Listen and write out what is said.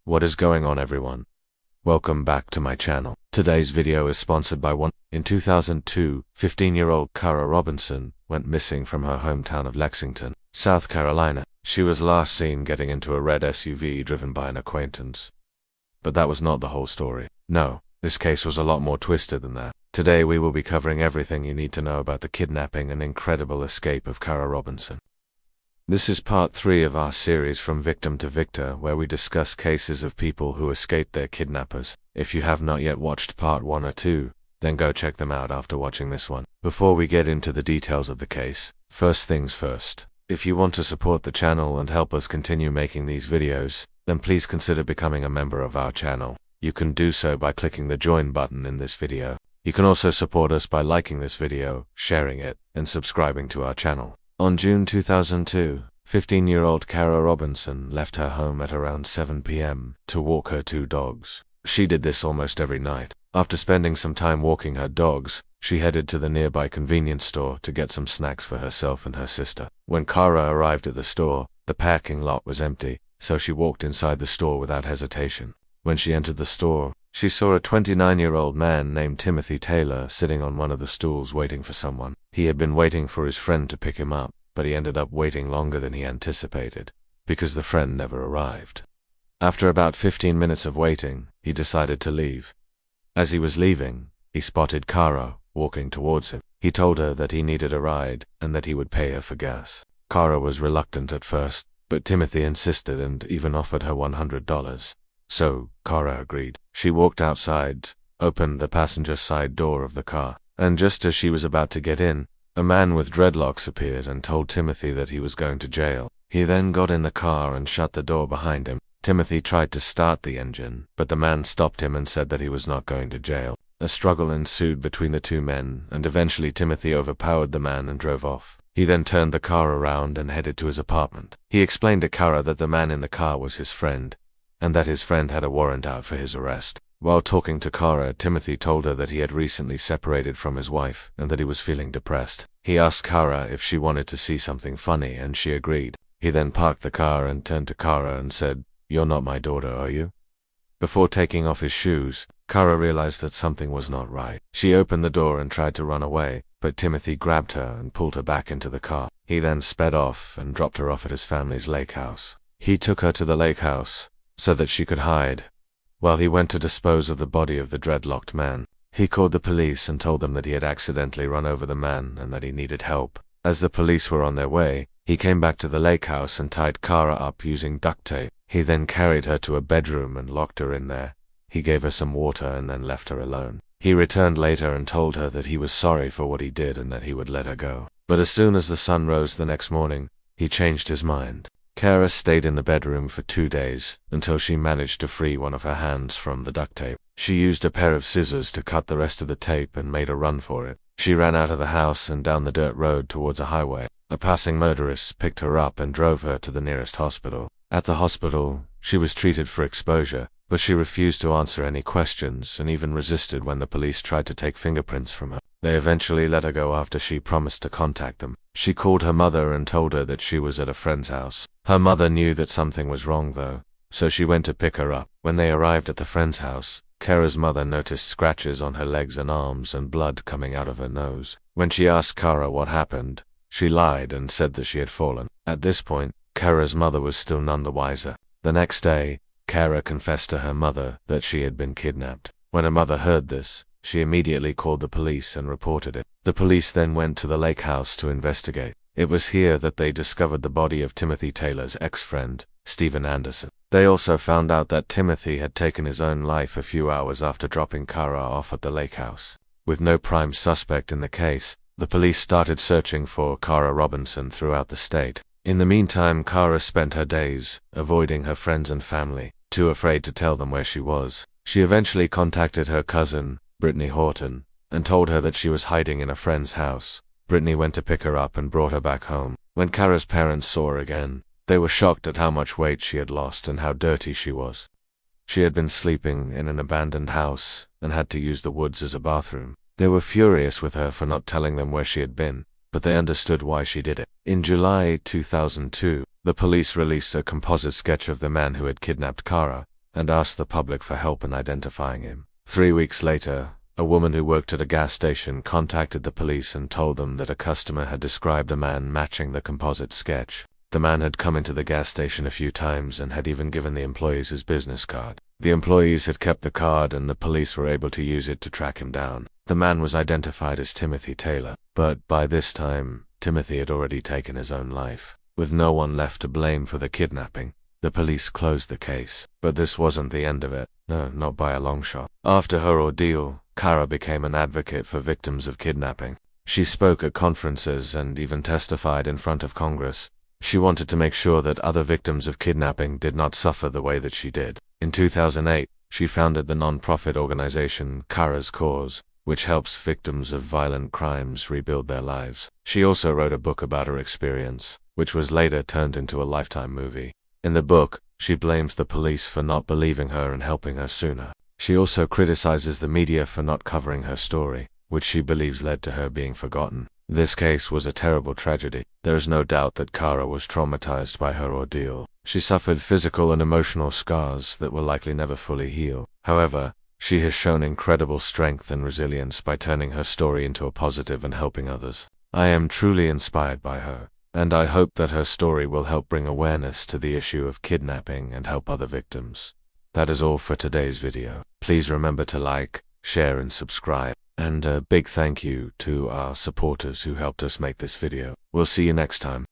What is going on, everyone? Welcome back to my channel. Today's video is sponsored by In 2002, 15-year-old Kara Robinson went missing from her hometown of Lexington, South Carolina. She was last seen getting into a red SUV driven by an acquaintance. But that was not the whole story. No, this case was a lot more twisted than that. Today we will be covering everything you need to know about the kidnapping and incredible escape of Kara Robinson. This is part 3 of our series From Victim to Victor, where we discuss cases of people who escaped their kidnappers. If you have not yet watched part 1 or 2, then go check them out after watching this one. Before we get into the details of the case, first things first. If you want to support the channel and help us continue making these videos, then please consider becoming a member of our channel. You can do so by clicking the join button in this video. You can also support us by liking this video, sharing it, and subscribing to our channel. On June 2002, 15-year-old Kara Robinson left her home at around 7 p.m. to walk her 2 dogs. She did this almost every night. After spending some time walking her dogs, she headed to the nearby convenience store to get some snacks for herself and her sister. When Kara arrived at the store, the parking lot was empty, so she walked inside the store without hesitation. When she entered the store, she saw a 29-year-old man named Timothy Taylor sitting on one of the stools waiting for someone. He had been waiting for his friend to pick him up, but he ended up waiting longer than he anticipated, because the friend never arrived. After about 15 minutes of waiting, he decided to leave. As he was leaving, he spotted Kara walking towards him. He told her that he needed a ride and that he would pay her for gas. Kara was reluctant at first, but Timothy insisted and even offered her $100. So, Kara agreed. She walked outside, opened the passenger side door of the car, and just as she was about to get in, a man with dreadlocks appeared and told Timothy that he was going to jail. He then got in the car and shut the door behind him. Timothy tried to start the engine, but the man stopped him and said that he was not going to jail. A struggle ensued between the two men, and eventually Timothy overpowered the man and drove off. He then turned the car around and headed to his apartment. He explained to Kara that the man in the car was his friend, and that his friend had a warrant out for his arrest. While talking to Kara, Timothy told her that he had recently separated from his wife and that he was feeling depressed. He asked Kara if she wanted to see something funny, and she agreed. He then parked the car and turned to Kara and said, "You're not my daughter, are you?" Before taking off his shoes, Kara realized that something was not right. She opened the door and tried to run away, but Timothy grabbed her and pulled her back into the car. He then sped off and dropped her off at his family's lake house. He took her to the lake house so that she could hide, while he went to dispose of the body of the dreadlocked man. He called the police and told them that he had accidentally run over the man and that he needed help. As the police were on their way, he came back to the lake house and tied Kara up using duct tape. He then carried her to a bedroom and locked her in there. He gave her some water and then left her alone. He returned later and told her that he was sorry for what he did and that he would let her go. But as soon as the sun rose the next morning, he changed his mind. Kara stayed in the bedroom for 2 days, until she managed to free one of her hands from the duct tape. She used a pair of scissors to cut the rest of the tape and made a run for it. She ran out of the house and down the dirt road towards a highway. A passing motorist picked her up and drove her to the nearest hospital. At the hospital, she was treated for exposure, but she refused to answer any questions and even resisted when the police tried to take fingerprints from her. They eventually let her go after she promised to contact them. She called her mother and told her that she was at a friend's house. Her mother knew that something was wrong though, so she went to pick her up. When they arrived at the friend's house, Kara's mother noticed scratches on her legs and arms and blood coming out of her nose. When she asked Kara what happened, she lied and said that she had fallen. At this point, Kara's mother was still none the wiser. The next day, Kara confessed to her mother that she had been kidnapped. When her mother heard this, she immediately called the police and reported it. The police then went to the lake house to investigate. It was here that they discovered the body of Timothy Taylor's ex-friend, Stephen Anderson. They also found out that Timothy had taken his own life a few hours after dropping Kara off at the lake house. With no prime suspect in the case, the police started searching for Kara Robinson throughout the state. In the meantime, Kara spent her days avoiding her friends and family, too afraid to tell them where she was. She eventually contacted her cousin, Brittany Horton, and told her that she was hiding in a friend's house. Brittany went to pick her up and brought her back home. When Kara's parents saw her again, they were shocked at how much weight she had lost and how dirty she was. She had been sleeping in an abandoned house and had to use the woods as a bathroom. They were furious with her for not telling them where she had been, but they understood why she did it. In July 2002, the police released a composite sketch of the man who had kidnapped Kara, and asked the public for help in identifying him. 3 weeks later, a woman who worked at a gas station contacted the police and told them that a customer had described a man matching the composite sketch. The man had come into the gas station a few times and had even given the employees his business card. The employees had kept the card and the police were able to use it to track him down. The man was identified as Timothy Taylor, but by this time, Timothy had already taken his own life. With no one left to blame for the kidnapping, the police closed the case. But this wasn't the end of it. No, not by a long shot. After her ordeal, Kara became an advocate for victims of kidnapping. She spoke at conferences and even testified in front of Congress. She wanted to make sure that other victims of kidnapping did not suffer the way that she did. In 2008, she founded the non-profit organization Kara's Cause, which helps victims of violent crimes rebuild their lives. She also wrote a book about her experience, which was later turned into a Lifetime movie. In the book, she blames the police for not believing her and helping her sooner. She also criticizes the media for not covering her story, which she believes led to her being forgotten. This case was a terrible tragedy. There is no doubt that Kara was traumatized by her ordeal. She suffered physical and emotional scars that will likely never fully heal. However, she has shown incredible strength and resilience by turning her story into a positive and helping others. I am truly inspired by her, and I hope that her story will help bring awareness to the issue of kidnapping and help other victims. That is all for today's video. Please remember to like, share and subscribe. And a big thank you to our supporters who helped us make this video. We'll see you next time.